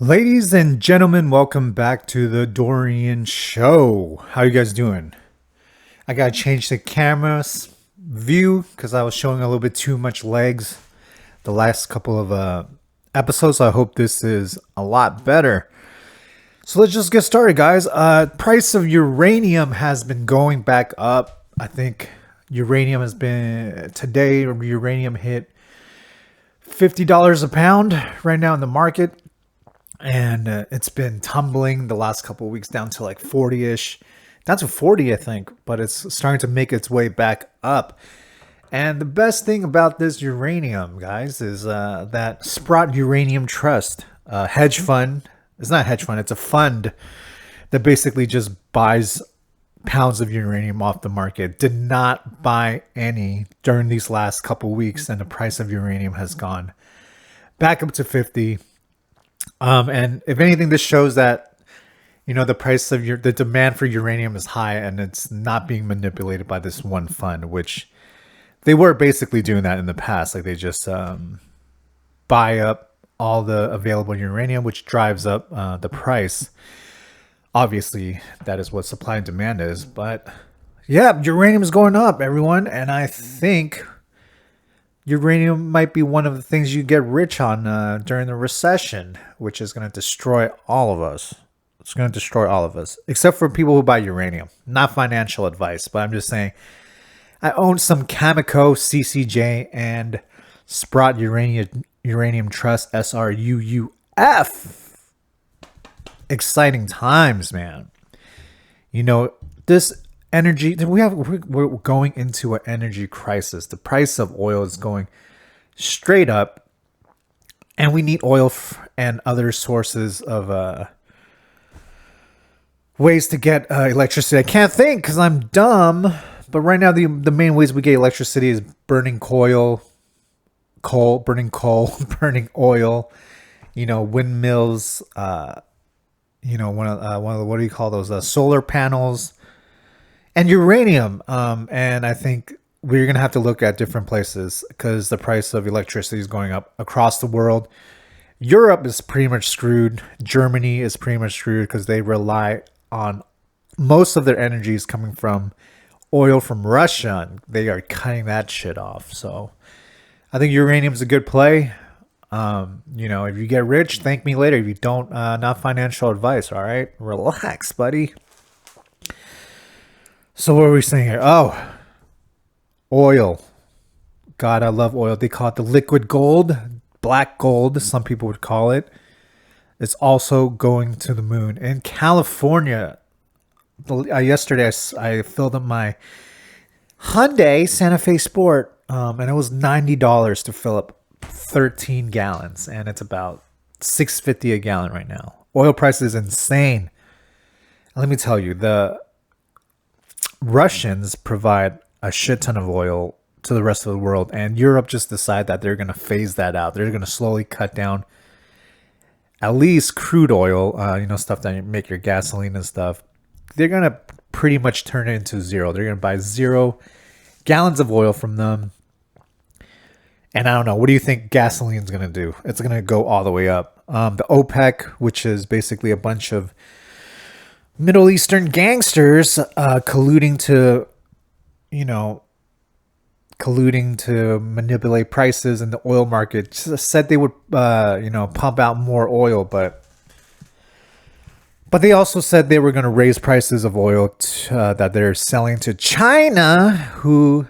Ladies and gentlemen, welcome back to the Dorian Show. How you guys doing? I gotta change the camera's view because I was showing a little bit too much legs the last couple of episodes. So I hope this is a lot better. So let's just get started, guys. Price of uranium has been going back up. I think uranium has been today. Uranium hit $50 a pound right now in the market. And it's been tumbling the last couple of weeks down to like 40-ish, down to 40, I think, but it's starting to make its way back up. And the best thing about this uranium, guys, is that Sprott Uranium Trust, hedge fund. It's not a hedge fund. It's a fund that basically just buys pounds of uranium off the market. Did not buy any during these last couple of weeks, and the price of uranium has gone back up to 50. And if anything, this shows that, the price of the demand for uranium is high and it's not being manipulated by this one fund, which they were basically doing that in the past. Like they just buy up all the available uranium, which drives up the price. Obviously, that is what supply and demand is. But yeah, uranium is going up, everyone. And I think uranium might be one of the things you get rich on during the recession, which is going to destroy all of us. It's going to destroy all of us, except for people who buy uranium. Not financial advice, but I'm just saying. I own some Cameco, CCJ, and Sprott Uranium Trust, SRUUF. Exciting times, man. This energy, we're going into an energy crisis. The price of oil is going straight up, and we need oil and other sources of ways to get electricity. I can't think because I'm dumb, but right now the main ways we get electricity is burning coal, burning oil, windmills, one of the, what do you call those, solar panels, and uranium. And I think we're going to have to look at different places because the price of electricity is going up across the world. Europe is pretty much screwed. Germany is pretty much screwed because they rely on most of their energy is coming from oil from Russia. And they are cutting that shit off. So I think uranium is a good play. If you get rich, thank me later. If you don't, not financial advice. All right, relax, buddy. So what are we saying here? Oh, oil. God, I love oil. They call it the liquid gold, black gold, some people would call it. It's also going to the moon. In California, yesterday I filled up my Hyundai Santa Fe Sport, and it was $90 to fill up 13 gallons, and it's about $6.50 a gallon right now. Oil price is insane. Let me tell you, the Russians provide a shit ton of oil to the rest of the world, and Europe just decided that they're going to phase that out. They're going to slowly cut down at least crude oil, stuff that make your gasoline and stuff. They're going to pretty much turn it into zero. They're going to buy 0 gallons of oil from them. And I don't know, what do you think gasoline's going to do? It's going to go all the way up. The OPEC, which is basically a bunch of Middle Eastern gangsters colluding to manipulate prices in the oil market, said they would pump out more oil, but they also said they were going to raise prices of oil that they're selling to China, who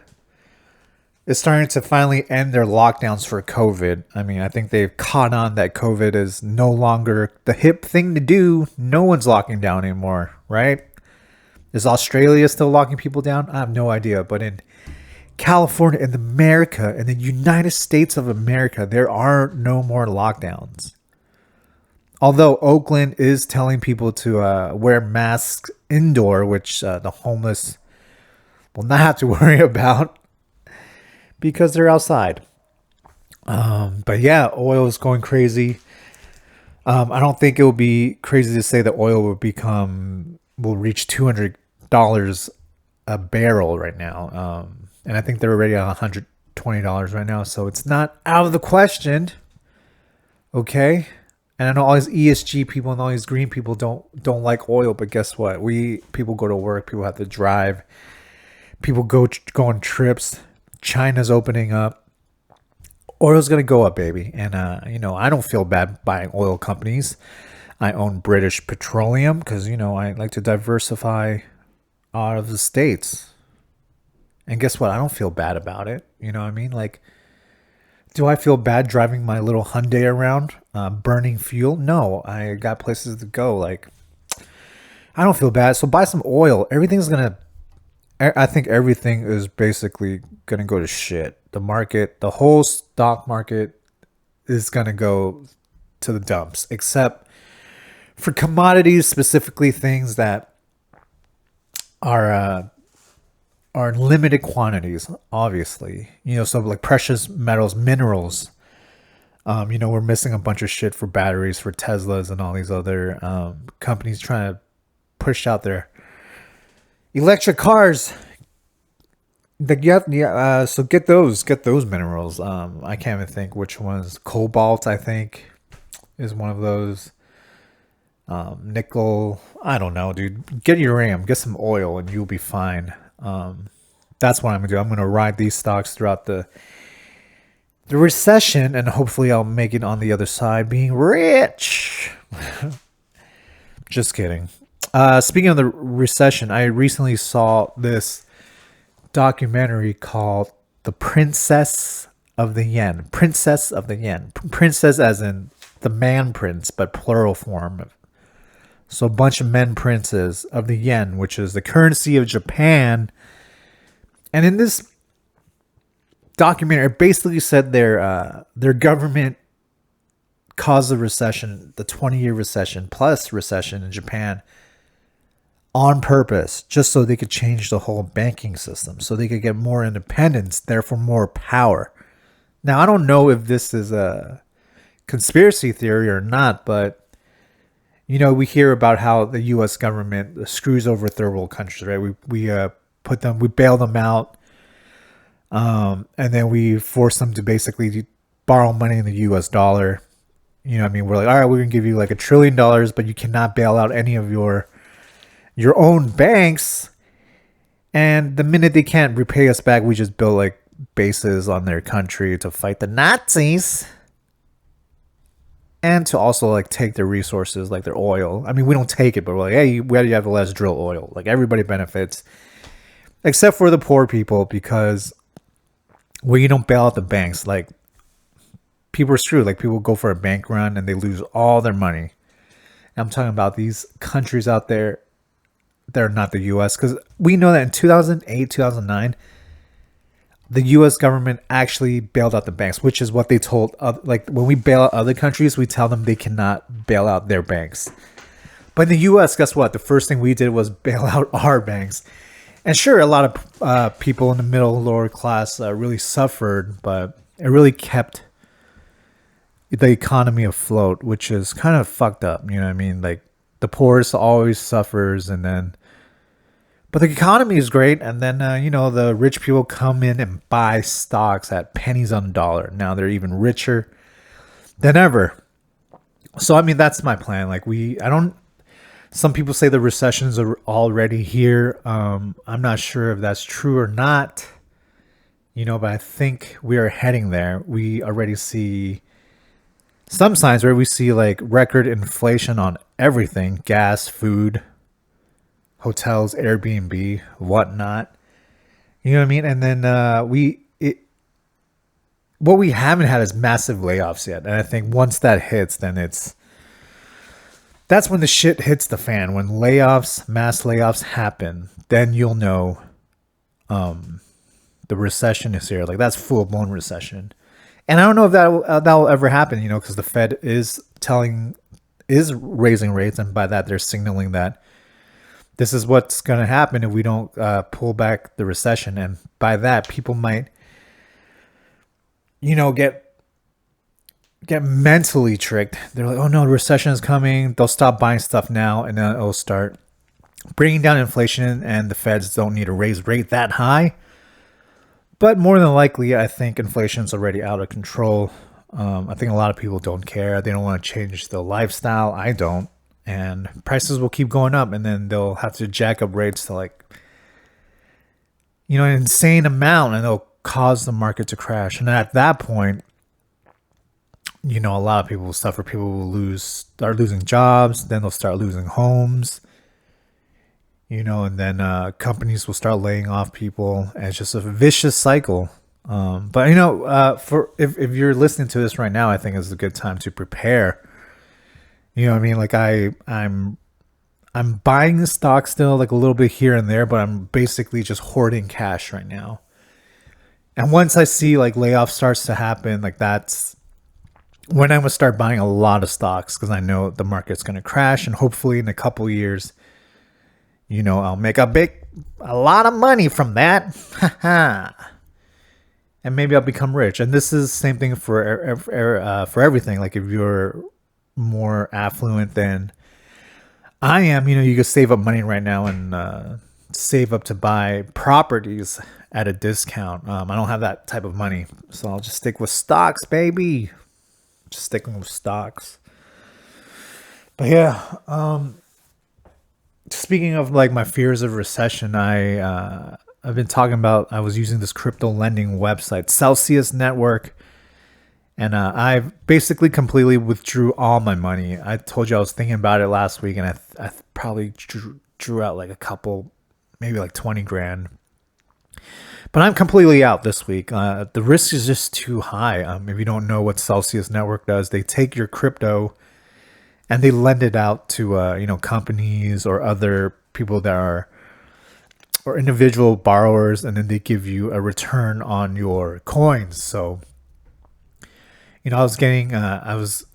is starting to finally end their lockdowns for COVID. I mean, I think they've caught on that COVID is no longer the hip thing to do. No one's locking down anymore, right? Is Australia still locking people down? I have no idea. But in California, in America, in the United States of America, there are no more lockdowns. Although Oakland is telling people to wear masks indoor, which the homeless will not have to worry about, because they're outside. But yeah, oil is going crazy. I don't think it will be crazy to say that oil will reach $200 a barrel right now. And I think they're already at $120 right now. So it's not out of the question. Okay. And I know all these ESG people and all these green people don't like oil, but guess what? People go to work, people have to drive, people go on trips. China's opening up. Oil's gonna go up, baby. And I don't feel bad buying oil companies. I own British Petroleum because I like to diversify out of the States. And guess what? I don't feel bad about it. You know what I mean? Like, do I feel bad driving my little Hyundai around, burning fuel? No, I got places to go. Like, I don't feel bad. So buy some oil. I think everything is basically gonna go to shit. The whole stock market is gonna go to the dumps, except for commodities, specifically things that are in limited quantities, obviously. So like precious metals, minerals. We're missing a bunch of shit for batteries for Teslas and all these other companies trying to push out their electric cars. So get those minerals. I can't even think which ones. Cobalt, I think, is one of those. Nickel, I don't know, dude. Get uranium, get some oil, and you'll be fine. That's what I'm gonna do. I'm gonna ride these stocks throughout the recession, and hopefully I'll make it on the other side being rich. Just kidding. Speaking of the recession, I recently saw this documentary called The Princess of the Yen. Princess of the Yen. Princess as in the man prince, but plural form. So a bunch of men princes of the yen, which is the currency of Japan. And in this documentary, it basically said their government caused the recession, the 20-year recession plus recession in Japan, on purpose, just so they could change the whole banking system, so they could get more independence, therefore more power. Now, I don't know if this is a conspiracy theory or not, but we hear about how the U.S. government screws over third world countries, right? We bail them out, and then we force them to basically borrow money in the U.S. dollar. We're like, all right, we're gonna give you like $1 trillion, but you cannot bail out any of your own banks. And the minute they can't repay us back, we just build like bases on their country to fight the Nazis. And to also like take their resources, like their oil. I mean, we don't take it, but we're like, hey, where do you have less drill oil? Like everybody benefits, except for the poor people, because you don't bail out the banks. Like people are screwed. Like people go for a bank run and they lose all their money. And I'm talking about these countries out there that are not the U.S. Because we know that in 2008, 2009, the U.S. government actually bailed out the banks, which is what they told. Like when we bail out other countries, we tell them they cannot bail out their banks. But in the U.S., guess what? The first thing we did was bail out our banks. And sure, a lot of people in the middle, lower class really suffered, but it really kept the economy afloat, which is kind of fucked up. You know what I mean? Like the poorest always suffers, but the economy is great, and then the rich people come in and buy stocks at pennies on the dollar. Now they're even richer than ever. So I mean, that's my plan. Like some people say the recessions are already here. I'm not sure if that's true or not. But I think we are heading there. We already see some signs where we see like record inflation on everything: gas, food, hotels, Airbnb, whatnot. You know what I mean? And then what we haven't had is massive layoffs yet. And I think once that hits, then that's when the shit hits the fan. When mass layoffs happen, then you'll know the recession is here. Like that's full blown recession. And I don't know if that will ever happen, because the Fed is raising rates, and by that they're signaling that this is what's going to happen if we don't pull back the recession. And by that, people might, get mentally tricked. They're like, oh no, the recession is coming. They'll stop buying stuff now, and then it'll start bringing down inflation, and the Feds don't need to raise rate that high. But more than likely, I think inflation's already out of control. I think a lot of people don't care. They don't want to change the lifestyle. I don't. And prices will keep going up, and then they'll have to jack up rates to like, an insane amount, and they'll cause the market to crash. And at that point, a lot of people will suffer. People will start losing jobs. Then they'll start losing homes. And then companies will start laying off people. And it's just a vicious cycle. But for if you're listening to this right now, I think it's a good time to prepare. You know what I mean? Like I'm buying the stock still, like a little bit here and there, but I'm basically just hoarding cash right now. And once I see like layoff starts to happen, like that's when I'm gonna start buying a lot of stocks, because I know the market's gonna crash, and hopefully in a couple years, I'll make a lot of money from that. And maybe I'll become rich. And this is the same thing for everything. Like if you're more affluent than I am, you can save up money right now and save up to buy properties at a discount. I don't have that type of money, so I'll just stick with stocks, baby. Just sticking with stocks. But yeah, speaking of like my fears of recession, I've been talking about, I was using this crypto lending website, Celsius Network, and I basically completely withdrew all my money. I told you I was thinking about it last week, and I probably drew out like a couple, maybe like 20 grand. But I'm completely out this week. The risk is just too high. If you don't know what Celsius Network does, they take your crypto and they lend it out to companies or other people that are, or individual borrowers, and then they give you a return on your coins. So, I was getting, I was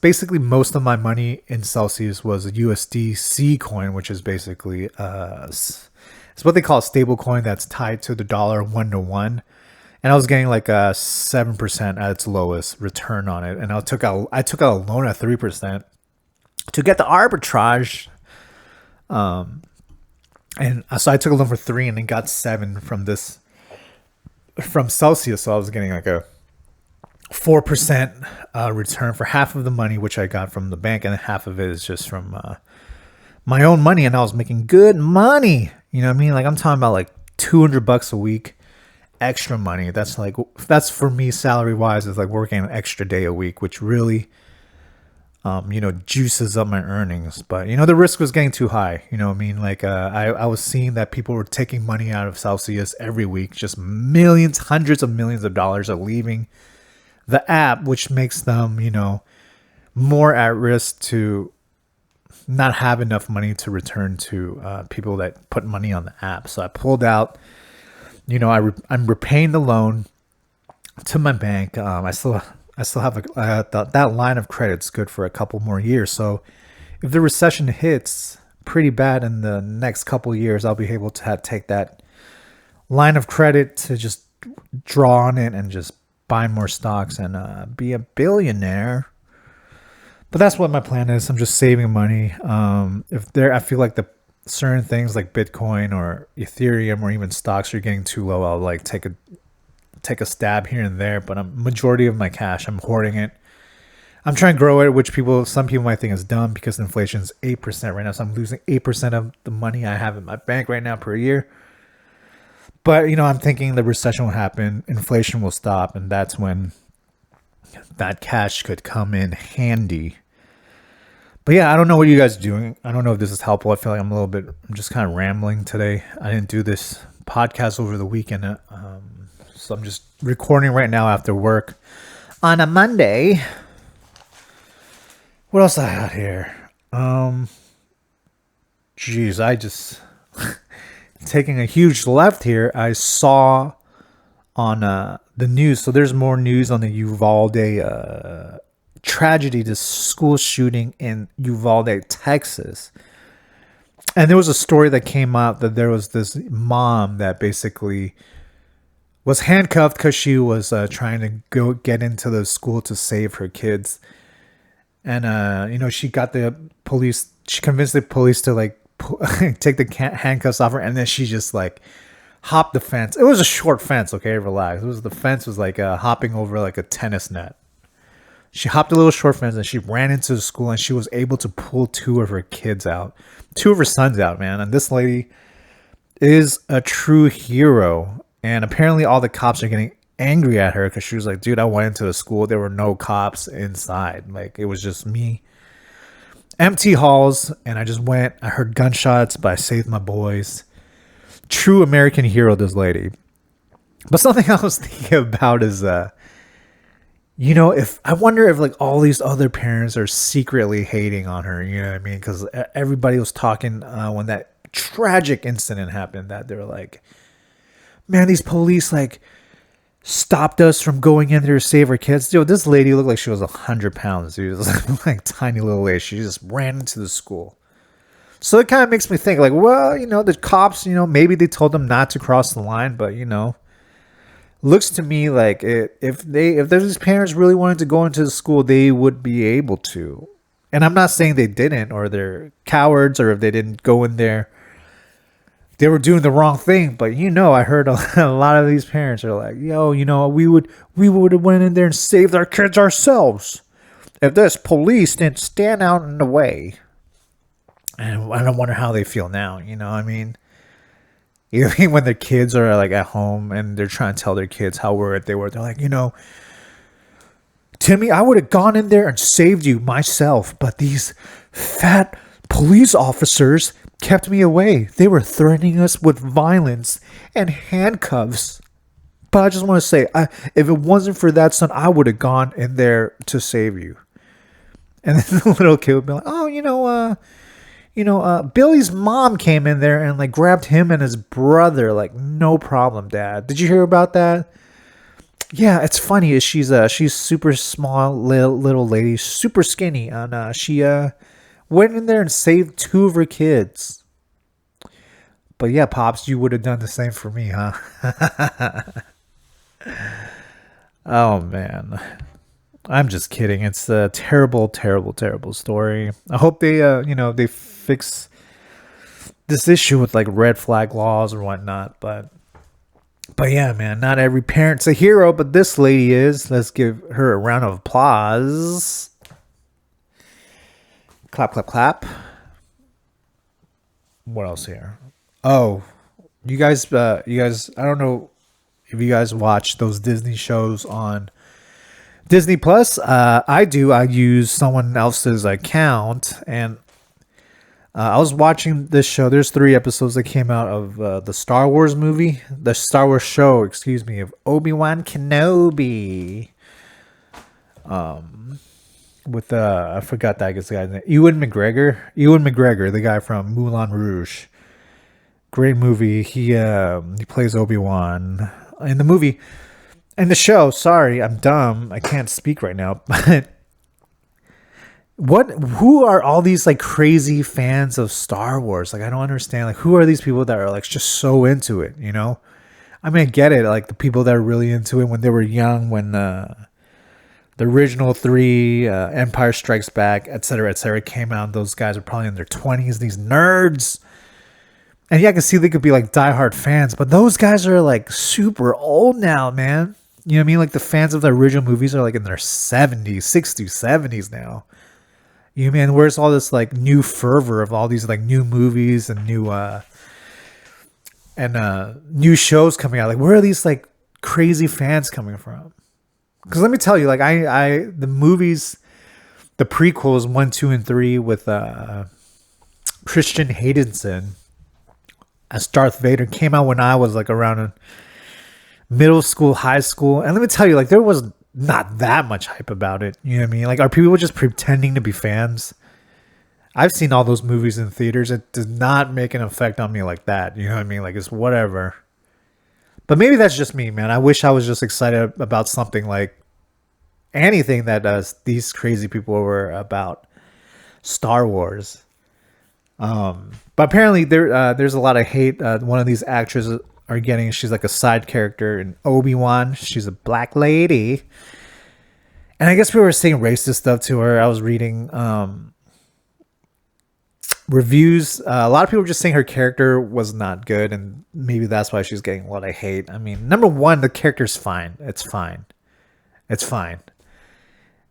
basically, most of my money in Celsius was a USDC coin, which is basically it's what they call a stable coin that's tied to the dollar 1-to-1. And I was getting like a 7% at its lowest return on it. And I took out a loan at 3% to get the arbitrage. And so I took a loan for 3 and then got 7 from Celsius. So I was getting like a 4% return for half of the money, which I got from the bank, and half of it is just from my own money. And I was making good money. You know what I mean? Like I'm talking about like $200 a week extra money. That's for me, salary wise, is like working an extra day a week, which really juices up my earnings. But the risk was getting too high. You know what I mean? Like I was seeing that people were taking money out of Celsius every week. Just millions, hundreds of millions of dollars are leaving the app, which makes them more at risk to not have enough money to return to people that put money on the app. So I pulled out. I'm repaying the loan to my bank. I still have that line of credit's good for a couple more years. So if the recession hits pretty bad in the next couple of years, I'll be able to take that line of credit to just draw on it and just buy more stocks and be a billionaire. But that's what my plan is. I'm just saving money. I feel like the certain things like Bitcoin or Ethereum or even stocks are getting too low, I'll like take a stab here and there. But majority of my cash, I'm hoarding it. I'm trying to grow it, which some people might think is dumb because inflation is 8% right now. So I'm losing 8% of the money I have in my bank right now per year. But I'm thinking the recession will happen, inflation will stop, and that's when that cash could come in handy. But yeah, I don't know what you guys are doing. I don't know if this is helpful. I feel like I'm just kind of rambling today. I didn't do this podcast over the weekend. So I'm just recording right now after work on a Monday. What else I got here? I just taking a huge left here. I saw on the news. So there's more news on the Uvalde tragedy, this school shooting in Uvalde, Texas. And there was a story that came out that there was this mom that basically was handcuffed because she was trying to go get into the school to save her kids. And, she got the police, she convinced the police to like take the handcuffs off her. And then she just like hopped the fence. It was a short fence, okay, relax. The fence was like hopping over like a tennis net. She hopped a little short fence and she ran into the school and she was able to pull two of her kids out, two of her sons out, man. And this lady is a true hero. And apparently all the cops are getting angry at her because she was like, dude, I went into the school. There were no cops inside. Like, it was just me. Empty halls. And I just went. I heard gunshots, but I saved my boys. True American hero, this lady. But something I was thinking about is, if I wonder if like all these other parents are secretly hating on her, you know what I mean? Because everybody was talking when that tragic incident happened that they were like, man, these police like stopped us from going in there to save our kids. Dude, this lady looked like she was 100 pounds. She was like tiny little lady. She just ran into the school. So it kind of makes me think like, well, the cops, maybe they told them not to cross the line, but looks to me like if these parents really wanted to go into the school, they would be able to. And I'm not saying they didn't, or they're cowards, or if they didn't go in there, they were doing the wrong thing. But I heard a lot of these parents are like, yo, we would have went in there and saved our kids ourselves if this police didn't stand out in the way. And I don't wonder how they feel now. I mean, even when their kids are like at home and they're trying to tell their kids how worried they were, they're like, Timmy, I would have gone in there and saved you myself, but these fat police officers kept me away. They were threatening us with violence and handcuffs. But I just want to say, if it wasn't for that, son, I would have gone in there to save you. And then the little kid would be like, oh, Billy's mom came in there and like grabbed him and his brother. Like, no problem, Dad. Did you hear about that? Yeah, it's funny. She's super small little lady, super skinny, and she went in there and saved two of her kids. But yeah, Pops, you would have done the same for me, huh? Oh man. I'm just kidding. It's a terrible, terrible, terrible story. I hope they, they fix this issue with like red flag laws or whatnot. But yeah, man, not every parent's a hero, but this lady is. Let's give her a round of applause. Clap, clap, clap. What else here? Oh, you guys. I don't know if you guys watch those Disney shows on Disney Plus. I do. I use someone else's account, and I was watching this show. There's 3 episodes that came out of the Star Wars movie, the Star Wars show, of Obi-Wan Kenobi. With I forgot that guy's name. Ewan McGregor, the guy from Moulin Rouge. Great movie. He plays Obi-Wan in the movie. And the show, sorry, I'm dumb. I can't speak right now. But who are all these like crazy fans of Star Wars? Like, I don't understand. Like, who are these people that are like just so into it, I mean, I get it. Like the people that are really into it when they were young, when the original 3, Empire Strikes Back, etc., came out. Those guys are probably in their 20s, these nerds. And yeah, I can see they could be like diehard fans, but those guys are like super old now, man. You know what I mean? Like the fans of the original movies are like in their 70s, 60s, 70s now. Man, where's all this like new fervor of all these like new movies and new shows coming out? Like, where are these like crazy fans coming from? Because let me tell you, like the movies, the prequels 1, 2, and 3 with Christian Haydenson as Darth Vader came out when I was like around in middle school, high school. And let me tell you, like there was not that much hype about it. You know what I mean? Like, are people just pretending to be fans? I've seen all those movies in theaters. It does not make an effect on me like that. You know what I mean? Like, it's whatever. But maybe that's just me, man. I wish I was just excited about something like anything that these crazy people were about Star Wars. But apparently there's a lot of hate. One of these actresses are getting, she's like a side character in Obi-Wan. She's a black lady. And I guess we were saying racist stuff to her. I was reading reviews, a lot of people were just saying her character was not good, and maybe that's why she's getting a lot of hate. I mean, number one, the character's fine. It's fine. It's fine.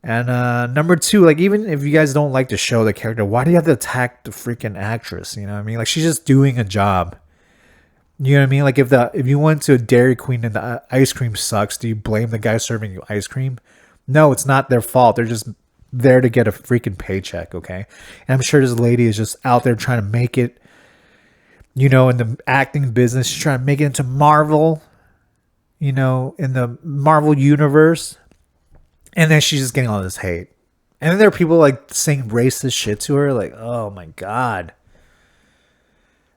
And number two, like, even if you guys don't like to show the character, why do you have to attack the freaking actress? You know what I mean? Like, she's just doing a job. You know what I mean? Like, if you went to a Dairy Queen and the ice cream sucks, do you blame the guy serving you ice cream? No, it's not their fault. They're just there to get a freaking paycheck, okay? And I'm sure this lady is just out there trying to make it, you know, in the acting business. She's trying to make it into Marvel, you know, in the Marvel universe. And then she's just getting all this hate. And then there are people like saying racist shit to her. Like, oh my God.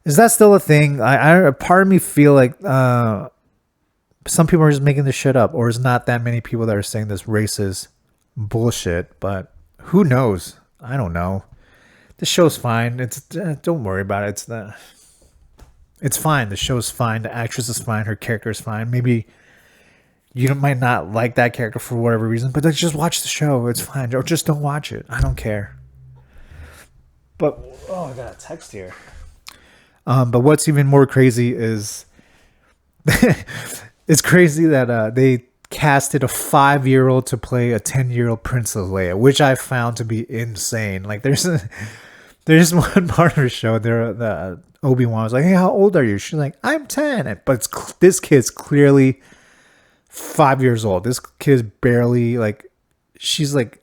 Is that still a thing? I part of me feel like some people are just making this shit up. Or there's not that many people that are saying this racist bullshit. But who knows? I don't know. The show's fine. Don't worry about it. It's fine. The show's fine. The actress is fine. Her character is fine. Maybe you might not like that character for whatever reason, but just watch the show. It's fine. Or just don't watch it. I don't care. But, oh, I got a text here. But what's even more crazy is it's crazy that they casted a 5-year-old to play a 10-year-old Princess Leia, which I found to be insane. Like, there's one part of the show there, the Obi-Wan was like, hey, how old are you? She's like, I'm 10. But this kid's clearly 5 years old. This kid's barely she's like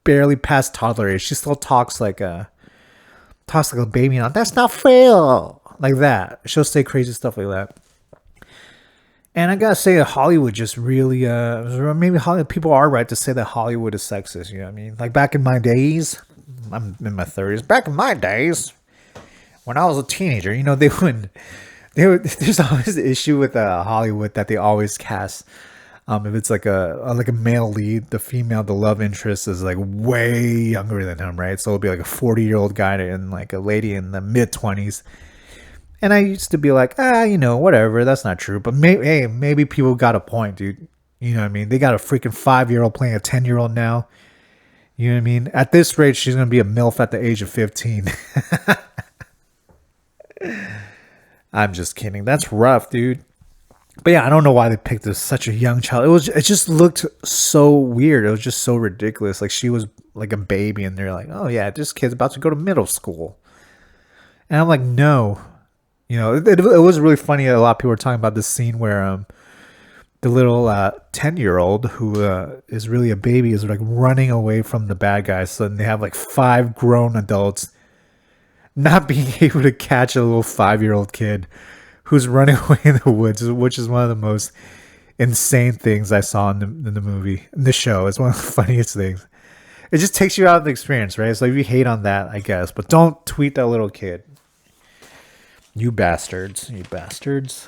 barely past toddler age. She still talks like a baby now. That's not fair. Like that. She'll say crazy stuff like that. And I gotta say that Hollywood just really maybe Hollywood people are right to say that Hollywood is sexist, you know what I mean? Like back in my days, I'm in my 30s. Back in my days, when I was a teenager, you know, there's always the issue with Hollywood that they always cast. If it's like a male lead, the love interest is like way younger than him, right? So it'll be like a 40-year-old guy and like a lady in the mid-20s. And I used to be like, you know, whatever. That's not true. But maybe people got a point, dude. You know what I mean? They got a freaking 5-year-old playing a 10-year-old now. You know what I mean? At this rate, she's gonna be a MILF at the age of 15. I'm just kidding. That's rough, dude. But yeah, I don't know why they picked such a young child. It just looked so weird. It was just so ridiculous. Like she was like a baby, and they're like, "Oh yeah, this kid's about to go to middle school." And I'm like, "No." You know, it was really funny. A lot of people were talking about this scene where the little 10-year-old who is really a baby is like running away from the bad guys. So then they have like 5 grown adults not being able to catch a little 5-year-old kid who's running away in the woods, which is one of the most insane things I saw in the movie, in the show. It's one of the funniest things. It just takes you out of the experience, right? So if you hate on that, I guess, but don't tweet that little kid. You bastards. You bastards.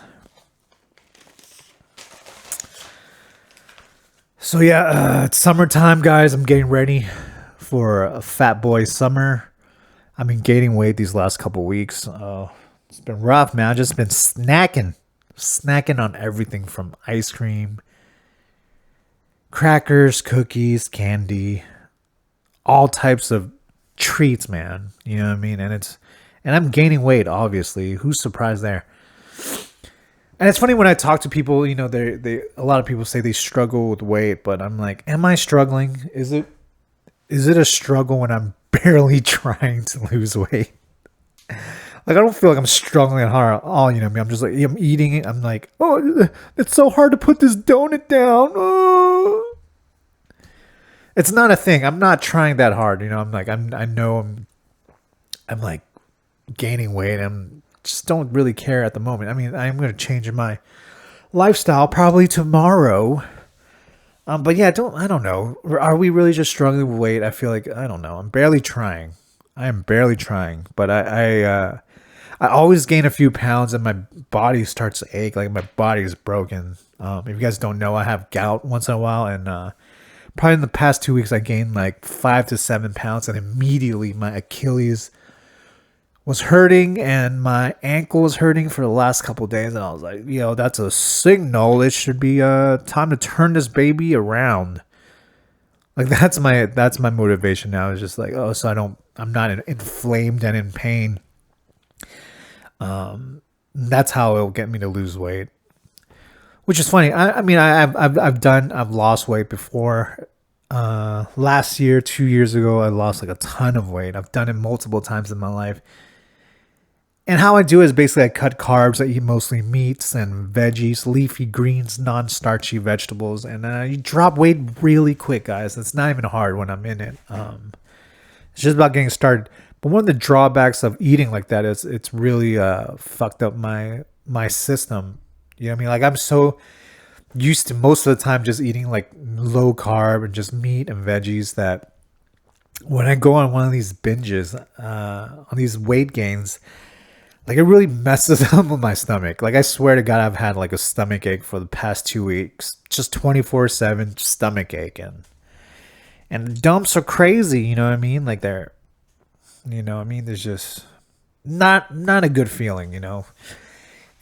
So yeah, it's summertime, guys. I'm getting ready for a fat boy summer. I've been gaining weight these last couple weeks. It's been rough, man. I've just been snacking on everything from ice cream, crackers, cookies, candy, all types of treats, man. You know what I mean? And I'm gaining weight, obviously. Who's surprised there? And it's funny when I talk to people, you know, a lot of people say they struggle with weight, but I'm like, am I struggling? Is it a struggle when I'm barely trying to lose weight? Like, I don't feel like I'm struggling hard at all, you know what I mean? I'm just like, I'm eating it. I'm like, oh, it's so hard to put this donut down. Oh. It's not a thing. I'm not trying that hard, you know? I'm like, I know I'm like gaining weight. I'm just don't really care at the moment. I mean, I'm going to change my lifestyle probably tomorrow. But yeah, I don't know. Are we really just struggling with weight? I feel like, I don't know. I'm barely trying. I am barely trying, but I always gain a few pounds and my body starts to ache. Like my body is broken. If you guys don't know, I have gout once in a while, and probably in the past 2 weeks, I gained like 5 to 7 pounds, and immediately my Achilles was hurting and my ankle was hurting for the last couple of days. And I was like, that's a signal. It should be time to turn this baby around. Like that's my motivation now. Is just like, oh, so I'm not inflamed and in pain. That's how it'll get me to lose weight. Which is funny. I mean, I've lost weight before. Last year, 2 years ago, I lost like a ton of weight. I've done it multiple times in my life. And how I do it is basically I cut carbs. I eat mostly meats and veggies, leafy greens, non-starchy vegetables, and you drop weight really quick, guys. It's not even hard when I'm in it. It's just about getting started. But one of the drawbacks of eating like that is it's really fucked up my system. You know what I mean? Like I'm so used to most of the time just eating like low carb and just meat and veggies that when I go on one of these binges, on these weight gains, like it really messes up with my stomach. Like I swear to God, I've had like a stomach ache for the past 2 weeks, just 24/7 stomach ache, and the dumps are crazy. You know what I mean? Like there's just not a good feeling,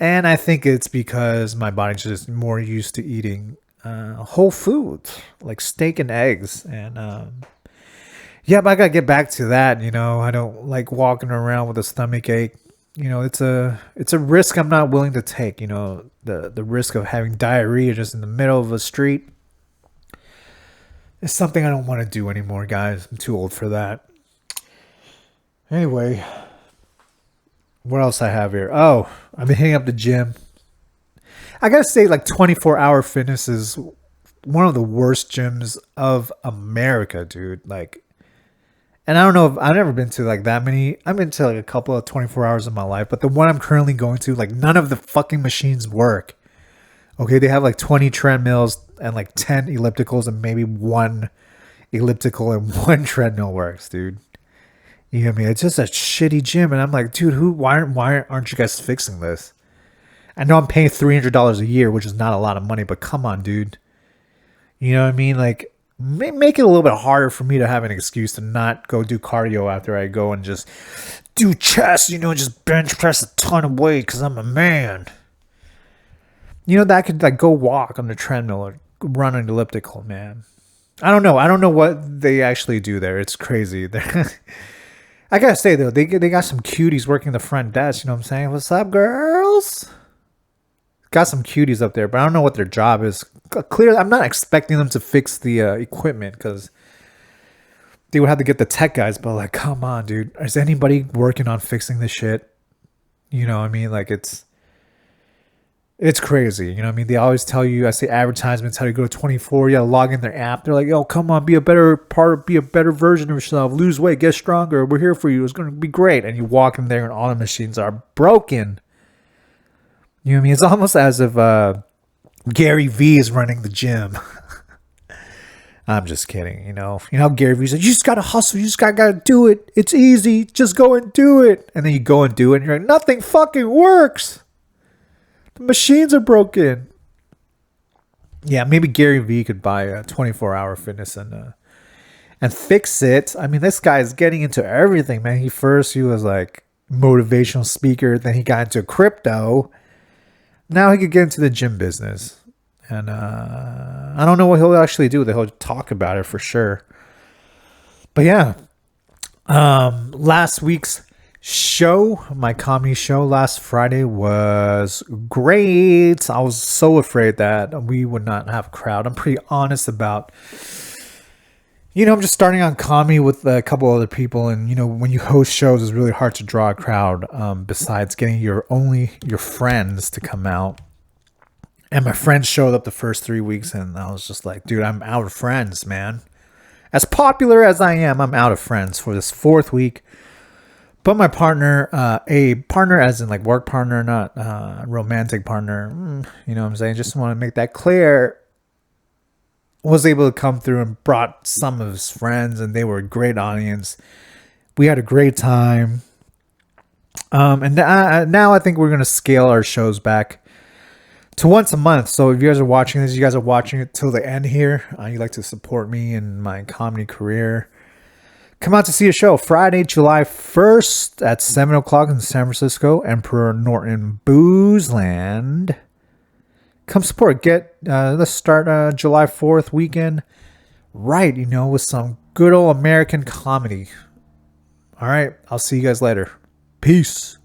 And I think it's because my body's just more used to eating whole foods like steak and eggs, and yeah, but I gotta get back to that. I don't like walking around with a stomach ache. It's a risk I'm not willing to take. The risk of having diarrhea just in the middle of a street is something I don't want to do anymore, guys. I'm too old for that. Anyway, what else I have here? Oh, I've been hitting up the gym. I gotta say, like 24-hour fitness is one of the worst gyms of America, dude. Like, and I don't know if I've never been to like that many. I've been to like a couple of 24 hours of my life, but the one I'm currently going to, like none of the fucking machines work. Okay, they have like 20 treadmills and like 10 ellipticals, and maybe one elliptical and one treadmill works, dude. You know what I mean? It's just a shitty gym, and I'm like, dude, why aren't you guys fixing this? I know I'm paying $300 a year, which is not a lot of money, but come on, dude. You know what I mean? Like, make it a little bit harder for me to have an excuse to not go do cardio after I go and just do chest, just bench press a ton of weight because I'm a man. That I could like go walk on the treadmill or run an elliptical, man. I don't know what they actually do there. It's crazy. I gotta say though, they got some cuties working the front desk. You know what I'm saying? What's up, girls? Got some cuties up there, but I don't know what their job is. Clearly, I'm not expecting them to fix the equipment because they would have to get the tech guys. But like, come on, dude, is anybody working on fixing this shit? You know what I mean? Like it's crazy. You know what I mean? They always tell you, I say advertisements, how to go to 24, you gotta log in their app. They're like, yo, come on, be a better version of yourself, lose weight, get stronger. We're here for you. It's going to be great. And you walk in there and all the machines are broken. You know what I mean? It's almost as if Gary V is running the gym. I'm just kidding. You know how Gary V's like, you just got to hustle. You just got to do it. It's easy. Just go and do it. And then you go and do it and you're like, nothing fucking works. The machines are broken. Yeah, maybe Gary V could buy a 24-hour fitness and fix it. I mean, this guy is getting into everything, man. He was like motivational speaker. Then he got into crypto. Now he could get into the gym business. And I don't know what he'll actually do. He'll talk about it for sure. But yeah, last week's show, my comedy show last Friday was great. I was so afraid that we would not have a crowd. I'm pretty honest about, I'm just starting on comedy with a couple other people. And, when you host shows, it's really hard to draw a crowd besides getting your friends to come out. And my friends showed up the first 3 weeks and I was just like, dude, I'm out of friends, man. As popular as I am, I'm out of friends for this fourth week. But my partner, a partner as in like work partner, not romantic partner, you know what I'm saying? Just want to make that clear, was able to come through and brought some of his friends and they were a great audience. We had a great time. And now I think we're going to scale our shows back to once a month. So if you guys are watching this, you guys are watching it till the end here. You'd like to support me in my comedy career. Come out to see a show Friday, July 1st at 7 o'clock in San Francisco, Emperor Norton Boozland. Come support. Let's start July 4th weekend right, with some good old American comedy. All right, I'll see you guys later. Peace.